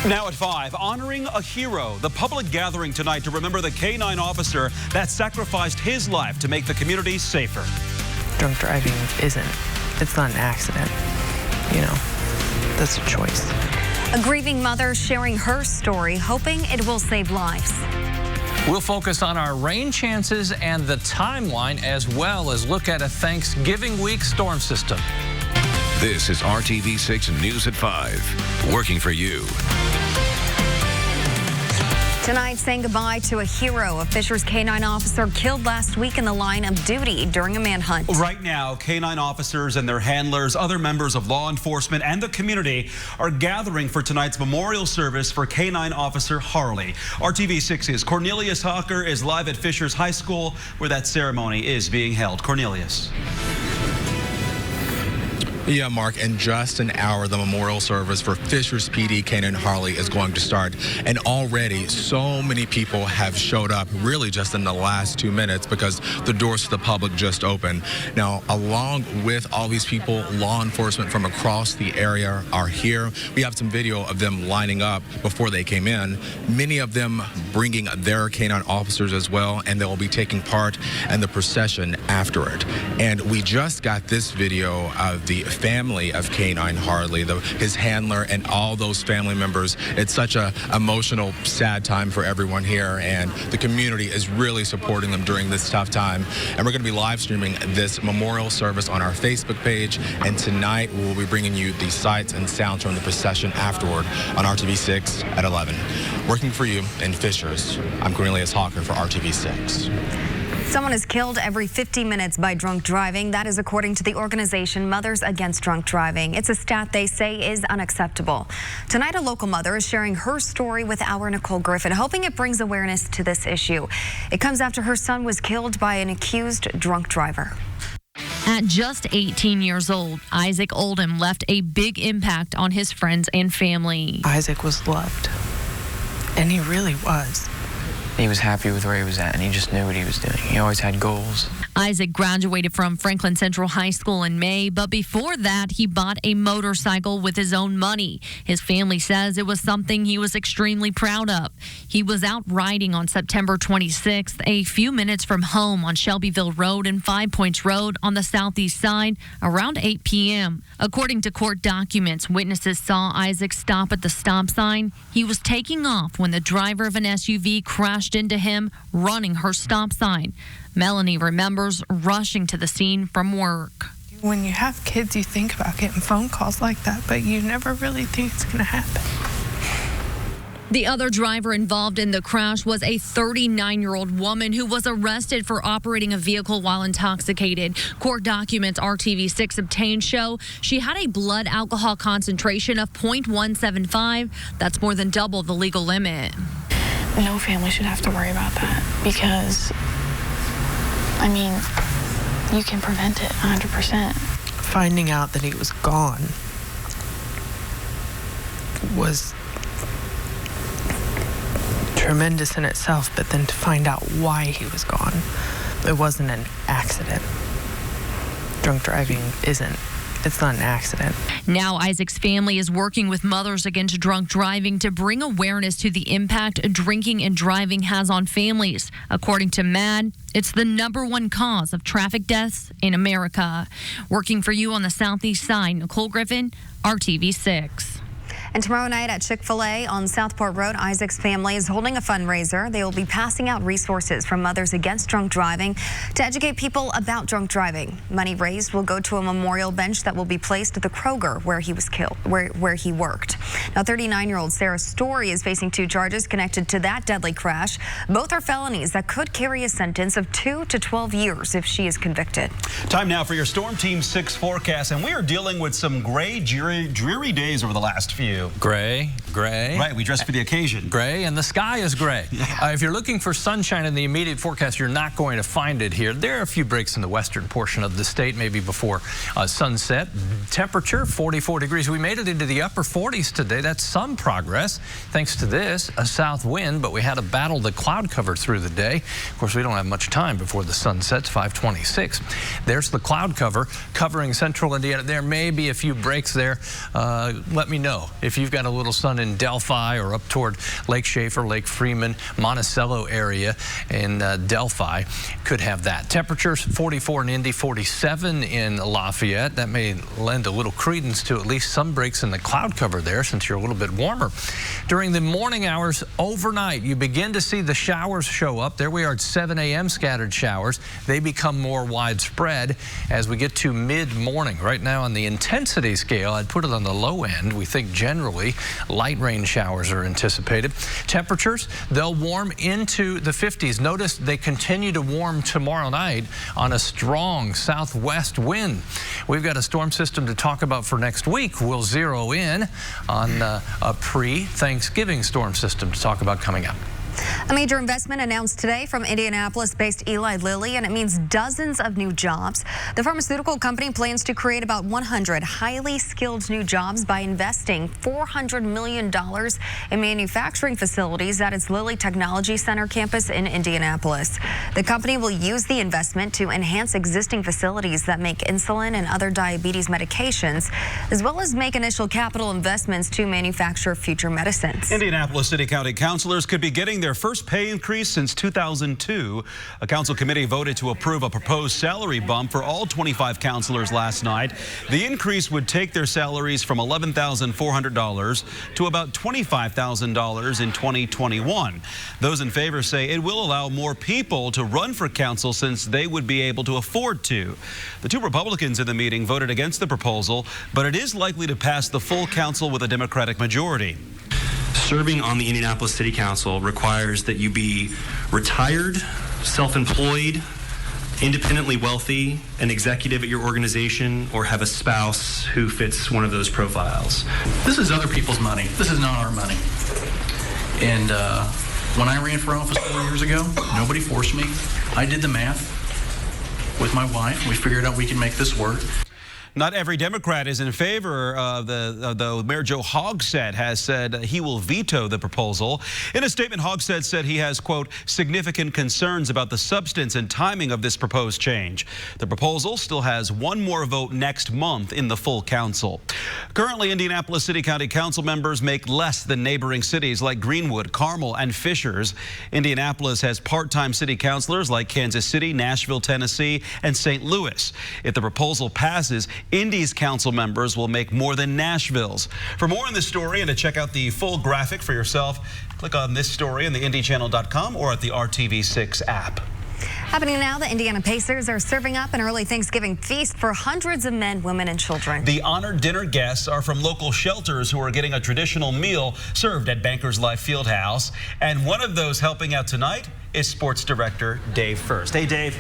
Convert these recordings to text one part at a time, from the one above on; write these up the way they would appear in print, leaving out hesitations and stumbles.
Now at 5, honoring a hero. The public gathering tonight to remember the K-9 officer that sacrificed his life to make the community safer. Drunk driving it's not an accident. You know, that's a choice. A grieving mother sharing her story, hoping it will save lives. We'll focus on our rain chances and the timeline, as well as look at a Thanksgiving week storm system. This is RTV6 News at 5, working for you. Tonight, saying goodbye to a hero, a Fishers K-9 officer killed last week in the line of duty during a manhunt. Right now, K-9 officers and their handlers, other members of law enforcement and the community are gathering for tonight's memorial service for K-9 officer Harley. RTV6's Cornelius Hawker is live at Fishers High School where that ceremony is being held. Cornelius. Yeah, Mark, in just an hour, the memorial service for Fishers PD K-9 Harley is going to start. And already, so many people have showed up, really just in the last 2 minutes, because the doors to the public just opened. Now, along with all these people, law enforcement from across the area are here. We have some video of them lining up before they came in, many of them bringing their K-9 officers as well, and they will be taking part in the procession after it. And we just got this video of the family of K-9 Harley, his handler, and all those family members. It's such a emotional, sad time for everyone here, and the community is really supporting them during this tough time. And we're going to be live streaming this memorial service on our Facebook page, and tonight we'll be bringing you the sights and sounds from the procession afterward on RTV6 at 11. Working for you in Fishers, I'm Cornelius Hawker for RTV6. Someone is killed every 50 minutes by drunk driving. That is according to the organization Mothers Against Drunk Driving. It's a stat they say is unacceptable. Tonight, a local mother is sharing her story with our Nicole Griffin, hoping it brings awareness to this issue. It comes after her son was killed by an accused drunk driver. At just 18 years old, Isaac Oldham left a big impact on his friends and family. Isaac was loved, and he really was. He was happy with where he was at, and he just knew what he was doing. He always had goals. Isaac graduated from Franklin Central High School in May, but before that, he bought a motorcycle with his own money. His family says it was something he was extremely proud of. He was out riding on September 26th, a few minutes from home on Shelbyville Road and 5 Points Road on the southeast side around 8 p.m. According to court documents, witnesses saw Isaac stop at the stop sign. He was taking off when the driver of an SUV crashed into him, running her stop sign. Melanie remembers rushing to the scene from work. When you have kids, you think about getting phone calls like that, but you never really think it's going to happen. The other driver involved in the crash was a 39-year-old woman who was arrested for operating a vehicle while intoxicated. Court documents RTV6 obtained show she had a blood alcohol concentration of 0.175. That's more than double the legal limit. No family should have to worry about that because, I mean, you can prevent it 100%. Finding out that he was gone was tremendous in itself, but then to find out why he was gone, it wasn't an accident. Drunk driving it's not an accident. Now Isaac's family is working with Mothers Against Drunk Driving to bring awareness to the impact drinking and driving has on families. According to MADD, it's the #1 cause of traffic deaths in America. Working for you on the southeast side, Nicole Griffin, RTV6. And tomorrow night at Chick-fil-A on Southport Road, Isaac's family is holding a fundraiser. They will be passing out resources from Mothers Against Drunk Driving to educate people about drunk driving. Money raised will go to a memorial bench that will be placed at the Kroger where he was killed, where he worked. Now, 39-year-old Sarah Story is facing 2 charges connected to that deadly crash. Both are felonies that could carry a sentence of 2 to 12 years if she is convicted. Time now for your Storm Team 6 forecast, and we are dealing with some gray, dreary days over the last few. Gray. Right, we dressed for the occasion. Gray, and the sky is gray. Yeah. If you're looking for sunshine in the immediate forecast, you're not going to find it here. There are a few breaks in the western portion of the state, maybe before sunset. Temperature, 44 degrees. We made it into the upper 40s today. That's some progress, thanks to this, a south wind, but we had to battle the cloud cover through the day. Of course, we don't have much time before the sun sets, 5:26. There's the cloud cover covering central Indiana. There may be a few breaks there. Let me know if if you've got a little sun in Delphi or up toward Lake Schaefer, Lake Freeman, Monticello area in Delphi, could have that. Temperatures 44 in Indy, 47 in Lafayette. That may lend a little credence to at least some breaks in the cloud cover there since you're a little bit warmer. During the morning hours overnight, you begin to see the showers show up. There we are at 7 a.m. scattered showers. They become more widespread as we get to mid-morning. Right now on the intensity scale, I'd put it on the low end. We think generally light rain showers are anticipated. Temperatures, they'll warm into the 50s. Notice they continue to warm tomorrow night on a strong southwest wind. We've got a storm system to talk about for next week. We'll zero in on a pre-Thanksgiving storm system to talk about coming up. A major investment announced today from Indianapolis-based Eli Lilly, and it means dozens of new jobs. The pharmaceutical company plans to create about 100 highly skilled new jobs by investing $400 million in manufacturing facilities at its Lilly Technology Center campus in Indianapolis. The company will use the investment to enhance existing facilities that make insulin and other diabetes medications, as well as make initial capital investments to manufacture future medicines. Indianapolis City County councilors could be getting their first pay increase since 2002. A council committee voted to approve a proposed salary bump for all 25 councilors last night. The increase would take their salaries from $11,400 to about $25,000 in 2021. Those in favor say it will allow more people to run for council since they would be able to afford to. The two Republicans in the meeting voted against the proposal, but it is likely to pass the full council with a Democratic majority. Serving on the Indianapolis City Council requires that you be retired, self-employed, independently wealthy, an executive at your organization, or have a spouse who fits one of those profiles. This is other people's money. This is not our money. And when I ran for office 4 years ago, nobody forced me. I did the math with my wife. We figured out we can make this work. Not every Democrat is in favor of the Mayor Joe Hogsett has said he will veto the proposal. In a statement, Hogsett said he has, quote, significant concerns about the substance and timing of this proposed change. The proposal still has one more vote next month in the full council. Currently, Indianapolis City County Council members make less than neighboring cities like Greenwood, Carmel, and Fishers. Indianapolis has part-time city councilors like Kansas City, Nashville, Tennessee, and St. Louis. If the proposal passes, Indy's council members will make more than Nashville's. For more on this story and to check out the full graphic for yourself, click on this story on the IndyChannel.com or at the RTV6 app. Happening now, the Indiana Pacers are serving up an early Thanksgiving feast for hundreds of men, women, and children. The honored dinner guests are from local shelters who are getting a traditional meal served at Bankers Life Fieldhouse. And one of those helping out tonight is sports director Dave First. Hey, Dave.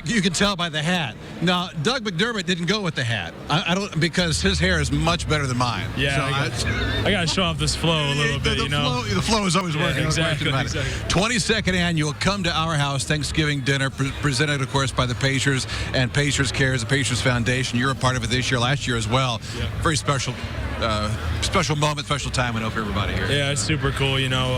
You can tell by the hat. Now, Doug McDermott didn't go with the hat. I don't, because his hair is much better than mine. Yeah, so I got to show off this flow a little bit, you know. The flow is always working. Exactly. 22nd annual Come to Our House Thanksgiving dinner presented, of course, by the Pacers and Pacers Cares, the Pacers Foundation. You're a part of it this year, last year as well. Yeah. Very special. Special moment, special time, I know, for everybody here. Yeah, it's super cool. You know,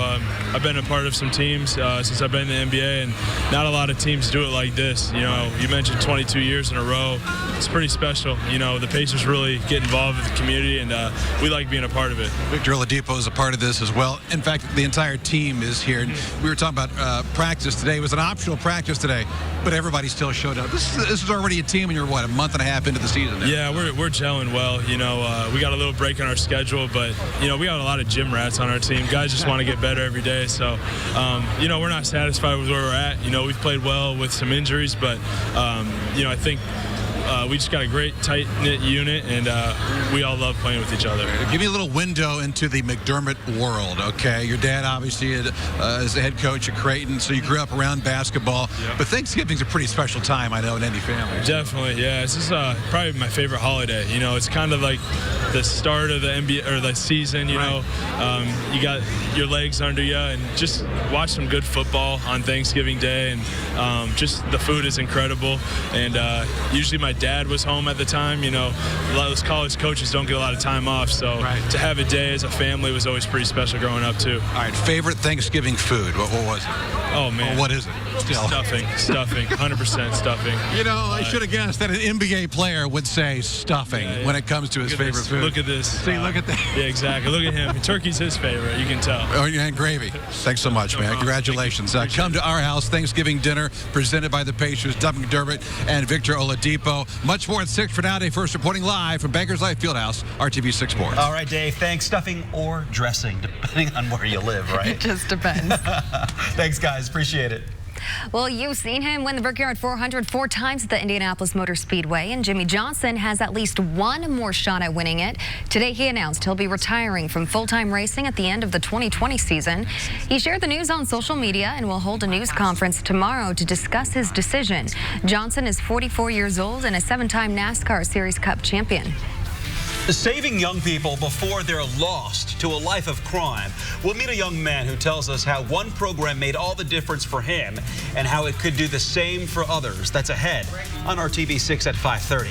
I've been a part of some teams since I've been in the NBA, and not a lot of teams do it like this. You know, you mentioned 22 years in a row. It's pretty special. You know, the Pacers really get involved with the community, and we like being a part of it. Victor Oladipo is a part of this as well. In fact, the entire team is here. We were talking about practice today. It was an optional practice today, but everybody still showed up. This is already a team, and you're, what, a month and a half into the season now? Yeah, we're gelling well. You know, we got a little break on our schedule, but you know, we got a lot of gym rats on our team. Guys just want to get better every day. So you know, we're not satisfied with where we're at. You know, we've played well with some injuries, but you know, I think we just got a great tight-knit unit, and we all love playing with each other. Give me a little window into the McDermott world, okay? Your dad obviously is the head coach at Creighton, so you grew up around basketball. Yep. But Thanksgiving's a pretty special time, I know, in any family. Definitely, yeah. This is probably my favorite holiday. You know, it's kind of like the start of the NBA or the season. You know, you got your legs under you, and just watch some good football on Thanksgiving Day, and just the food is incredible. And usually my my dad was home at the time. You know, a lot of those college coaches don't get a lot of time off, so to have a day as a family was always pretty special growing up too. All right, favorite Thanksgiving food? What was it? Oh man, what is it? Still. Stuffing, 100% stuffing. You know, I should have guessed that an NBA player would say stuffing when it comes to his favorite food. Look at this. See, look at that. Yeah, exactly. Look at him. Turkey's his favorite. You can tell. Oh, and gravy. Thanks so much, man. Congratulations. Come to our house, Thanksgiving dinner presented by the Pacers, Doug McDermott and Victor Oladipo. Much more at 6 for now. Day first, reporting live from Bankers Life Fieldhouse, RTV6 Sports. All right, Dave. Thanks. Stuffing or dressing, depending on where you live, right? It just depends. Thanks, guys. Appreciate it. Well, you've seen him win the Brickyard 400 4 times at the Indianapolis Motor Speedway, and Jimmie Johnson has at least one more shot at winning it. Today, he announced he'll be retiring from full-time racing at the end of the 2020 season. He shared the news on social media and will hold a news conference tomorrow to discuss his decision. Johnson is 44 years old and a 7-time NASCAR Series Cup champion. Saving young people before they're lost to a life of crime. We'll meet a young man who tells us how one program made all the difference for him and how it could do the same for others. That's ahead on RTV6 at 5:30.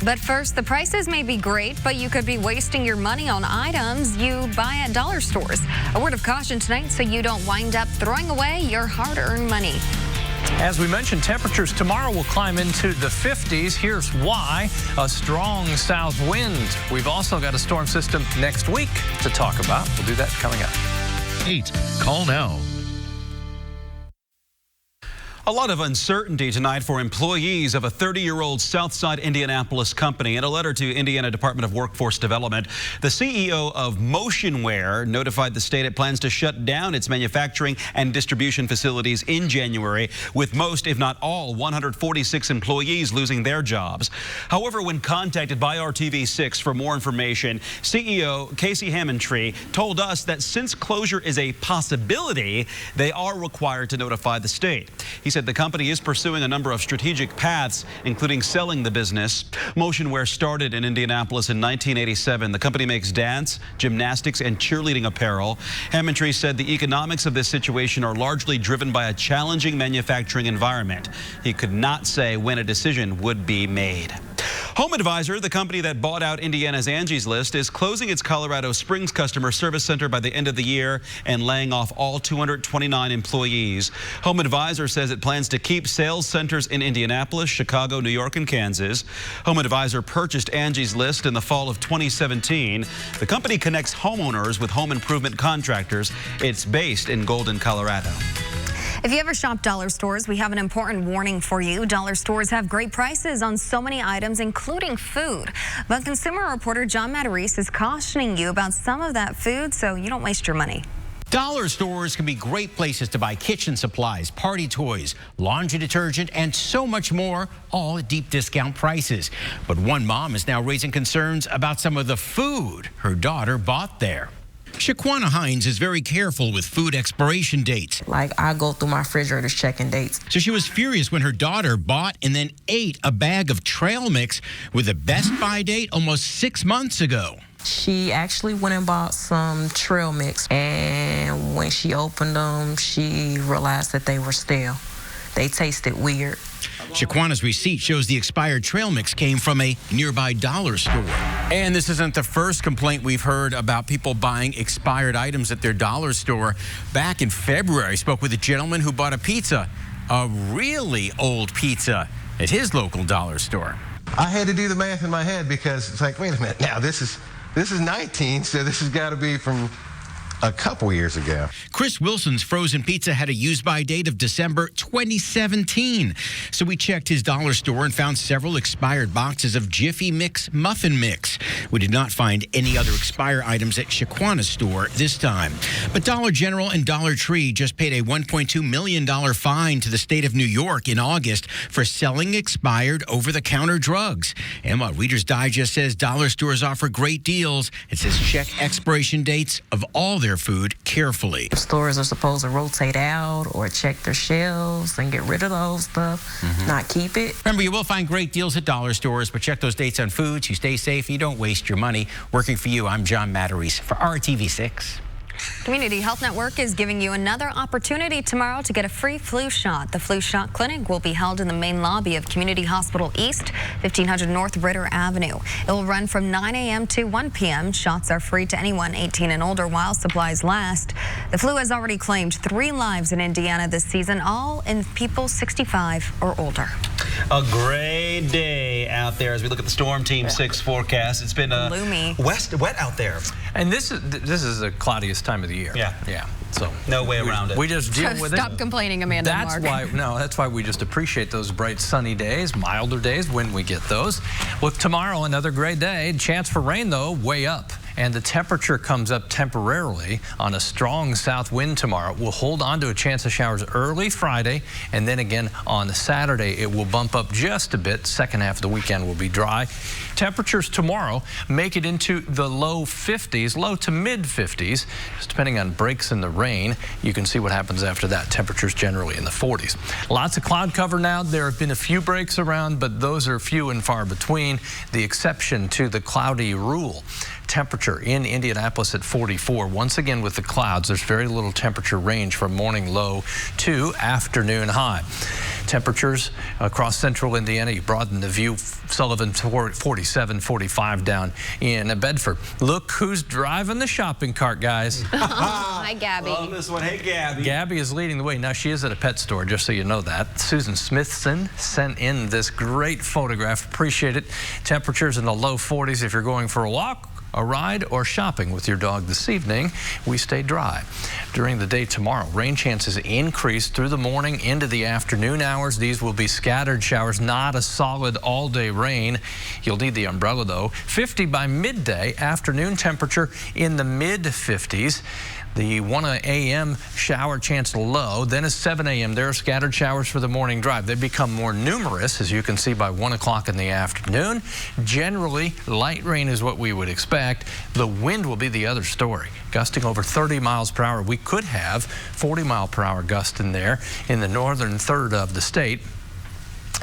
But first, the prices may be great, but you could be wasting your money on items you buy at dollar stores. A word of caution tonight so you don't wind up throwing away your hard-earned money. As we mentioned, temperatures tomorrow will climb into the 50s. Here's why: a strong south wind. We've also got a storm system next week to talk about. We'll do that coming up. 8. Call now. A lot of uncertainty tonight for employees of a 30-year-old Southside Indianapolis company. In a letter to Indiana Department of Workforce Development, the CEO of Motionwear notified the state it plans to shut down its manufacturing and distribution facilities in January, with most, if not all, 146 employees losing their jobs. However, when contacted by RTV6 for more information, CEO Casey Hammontree told us that since closure is a possibility, they are required to notify the state. He said the company is pursuing a number of strategic paths, including selling the business. Motionwear started in Indianapolis in 1987. The company makes dance, gymnastics, and cheerleading apparel. Hammontree said the economics of this situation are largely driven by a challenging manufacturing environment. He could not say when a decision would be made. Home Advisor, the company that bought out Indiana's Angie's List, is closing its Colorado Springs customer service center by the end of the year and laying off all 229 employees. Home Advisor says it plans to keep sales centers in Indianapolis, Chicago, New York, and Kansas. Home Advisor purchased Angie's List in the fall of 2017. The company connects homeowners with home improvement contractors. It's based in Golden, Colorado. If you ever shop dollar stores, we have an important warning for you. Dollar stores have great prices on so many items, including food. But consumer reporter John Matarese is cautioning you about some of that food so you don't waste your money. Dollar stores can be great places to buy kitchen supplies, party toys, laundry detergent, and so much more, all at deep discount prices. But one mom is now raising concerns about some of the food her daughter bought there. Shaquana Hines is very careful with food expiration dates. Like, I go through my refrigerators checking dates. So she was furious when her daughter bought and then ate a bag of trail mix with a best by date almost 6 months ago. She actually went and bought some trail mix, and when she opened them, she realized that they were stale. They tasted weird. Shaquana's receipt shows the expired trail mix came from a nearby dollar store. And this isn't the first complaint we've heard about people buying expired items at their dollar store. Back in February, I spoke with a gentleman who bought a pizza, a really old pizza, at his local dollar store. I had to do the math in my head because it's like, wait a minute, now this is 19, so this has got to be from a couple years ago. Chris Wilson's frozen pizza had a use-by date of December 2017. So we checked his dollar store and found several expired boxes of Jiffy Mix muffin mix. We did not find any other expired items at Shaquana's store this time. But Dollar General and Dollar Tree just paid a $1.2 million fine to the state of New York in August for selling expired over-the-counter drugs. And while Reader's Digest says dollar stores offer great deals, it says check expiration dates of all their food carefully. Stores are supposed to rotate out or check their shelves and get rid of those stuff, not keep it. Remember, you will find great deals at dollar stores, but check those dates on foods. You stay safe. You don't waste your money. Working for you, I'm John Matarese for RTV6. Community Health Network is giving you another opportunity tomorrow to get a free flu shot. The flu shot clinic will be held in the main lobby of Community Hospital East, 1500 North Ritter Avenue. It will run from 9 a.m. to 1 p.m. Shots are free to anyone 18 and older while supplies last. The flu has already claimed 3 lives in Indiana this season, all in people 65 or older. A great day out there as we look at the Storm Team 6 forecast. It's been gloomy, wet out there. And this is the cloudiest time of the year. Yeah. So no way around it. We just deal with it. Stop complaining, Amanda. That's why we just appreciate those bright sunny days, milder days when we get those. Look, tomorrow, another great day. Chance for rain, though, way up. And the temperature comes up temporarily on a strong south wind tomorrow. We'll hold on to a chance of showers early Friday, and then again on Saturday it will bump up just a bit. Second half of the weekend will be dry. Temperatures tomorrow make it into the low 50s, low to mid 50s, just depending on breaks in the rain. You can see what happens after that. Temperatures generally in the 40s. Lots of cloud cover now. There have been a few breaks around, but those are few and far between. The exception to the cloudy rule. Temperature in Indianapolis at 44. Once again with the clouds, there's very little temperature range from morning low to afternoon high. Temperatures across central Indiana, you broaden the view. Sullivan 47, 45 down in Bedford. Look who's driving the shopping cart, guys. Hi, Gabby. Love this one. Hey, Gabby. Gabby is leading the way. Now, she is at a pet store, just so you know that. Susan Smithson sent in this great photograph. Appreciate it. Temperatures in the low 40s if you're going for a walk, a ride, or shopping with your dog this evening. We stay dry. During the day tomorrow, rain chances increase through the morning into the afternoon hours. These will be scattered showers, not a solid all-day rain. You'll need the umbrella, though. 50 by midday. Afternoon temperature in the mid-50s. The 1 a.m. shower chance low. Then at 7 a.m. there are scattered showers for the morning drive. They become more numerous, as you can see, by 1 o'clock in the afternoon. Generally, light rain is what we would expect. The wind will be the other story. Gusting over 30 miles per hour. We could have 40 mile per hour gust in there in the northern third of the state.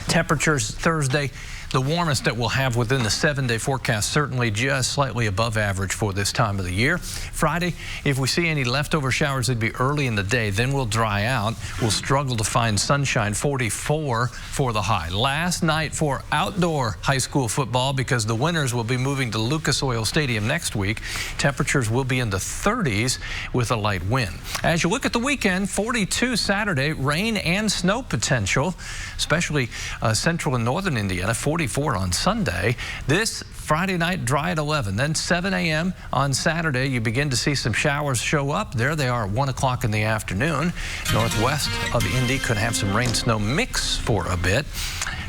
Temperatures Thursday, the warmest that we'll have within the 7-day forecast, certainly just slightly above average for this time of the year. Friday, if we see any leftover showers, it'd be early in the day. Then we'll dry out. We'll struggle to find sunshine. 44 for the high. Last night for outdoor high school football, because the winners will be moving to Lucas Oil Stadium next week. Temperatures will be in the 30s with a light wind. As you look at the weekend, 42 Saturday, rain and snow potential, especially central and northern Indiana. 44 on Sunday. This Friday night, dry at 11. Then 7 a.m. on Saturday, you begin to see some showers show up. There they are at 1 o'clock in the afternoon. Northwest of Indy could have some rain-snow mix for a bit.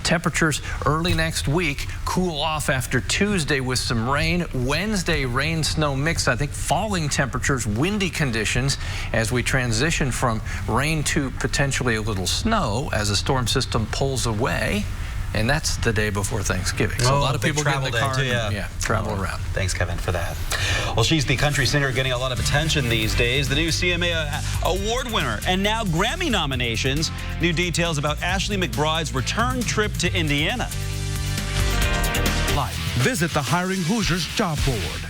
Temperatures early next week cool off after Tuesday with some rain. Wednesday, rain, snow mix. I think falling temperatures, windy conditions as we transition from rain to potentially a little snow as a storm system pulls away. And that's the day before Thanksgiving. So a lot of people get in the car and travel around. Thanks, Kevin, for that. Well, she's the country singer getting a lot of attention these days. The new CMA award winner and now Grammy nominations. New details about Ashley McBride's return trip to Indiana. Live. Visit the Hiring Hoosiers job board.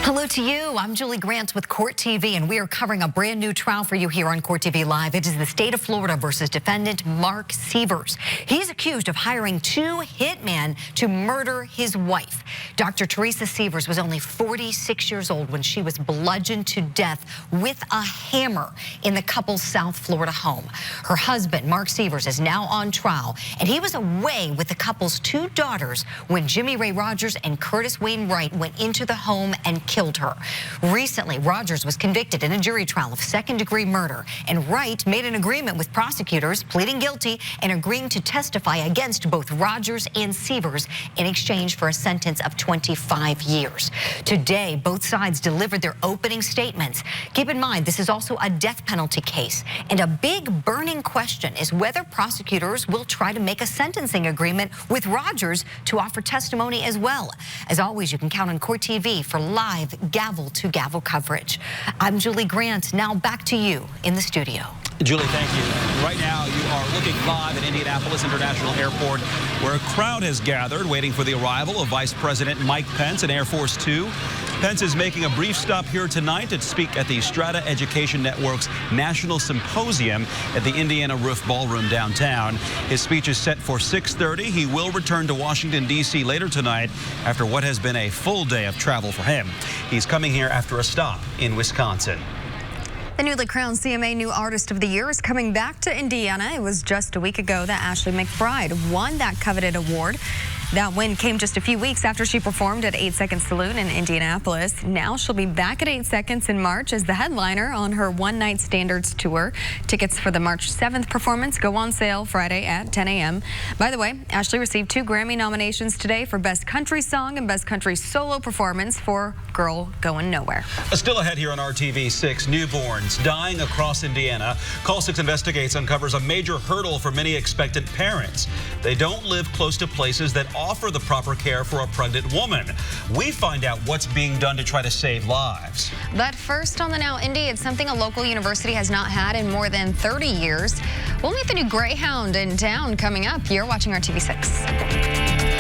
Hello to you. I'm Julie Grant with Court TV, and we are covering a brand new trial for you here on Court TV Live. It is the state of Florida versus defendant Mark Sievers. He's accused of hiring 2 hitmen to murder his wife. Dr. Teresa Sievers was only 46 years old when she was bludgeoned to death with a hammer in the couple's South Florida home. Her husband, Mark Sievers, is now on trial, and he was away with the couple's 2 daughters when Jimmie Ray Rogers and Curtis Wayne Wright went into the home and killed her. Recently, Rogers was convicted in a jury trial of second-degree murder, and Wright made an agreement with prosecutors, pleading guilty and agreeing to testify against both Rogers and Sievers in exchange for a sentence of 25 years. Today, both sides delivered their opening statements. Keep in mind, this is also a death penalty case, and a big burning question is whether prosecutors will try to make a sentencing agreement with Rogers to offer testimony as well. As always, you can count on Court TV for live gavel-to-gavel coverage. I'm Julie Grant. Now back to you in the studio. Julie, thank you. Right now, you are looking live at Indianapolis International Airport, where a crowd has gathered waiting for the arrival of Vice President Mike Pence in Air Force Two. Pence is making a brief stop here tonight to speak at the Strata Education Network's National Symposium at the Indiana Roof Ballroom downtown. His speech is set for 6:30. He will return to Washington, D.C. later tonight after what has been a full day of travel for him. He's coming here after a stop in Wisconsin. The newly crowned CMA New Artist of the Year is coming back to Indiana. It was just a week ago that Ashley McBryde won that coveted award. That win came just a few weeks after she performed at 8 Second Saloon in Indianapolis. Now she'll be back at 8 Seconds in March as the headliner on her One Night Standards tour. Tickets for the March 7th performance go on sale Friday at 10 a.m. By the way, Ashley received 2 Grammy nominations today for Best Country Song and Best Country Solo Performance for Girl Going Nowhere. Still ahead here on RTV6, newborns dying across Indiana. Call 6 Investigates uncovers a major hurdle for many expectant parents. They don't live close to places that offer the proper care for a pregnant woman. We find out what's being done to try to save lives. But first on the Now Indy, it's something a local university has not had in more than 30 years. We'll meet the new Greyhound in town coming up. You're watching RTV6.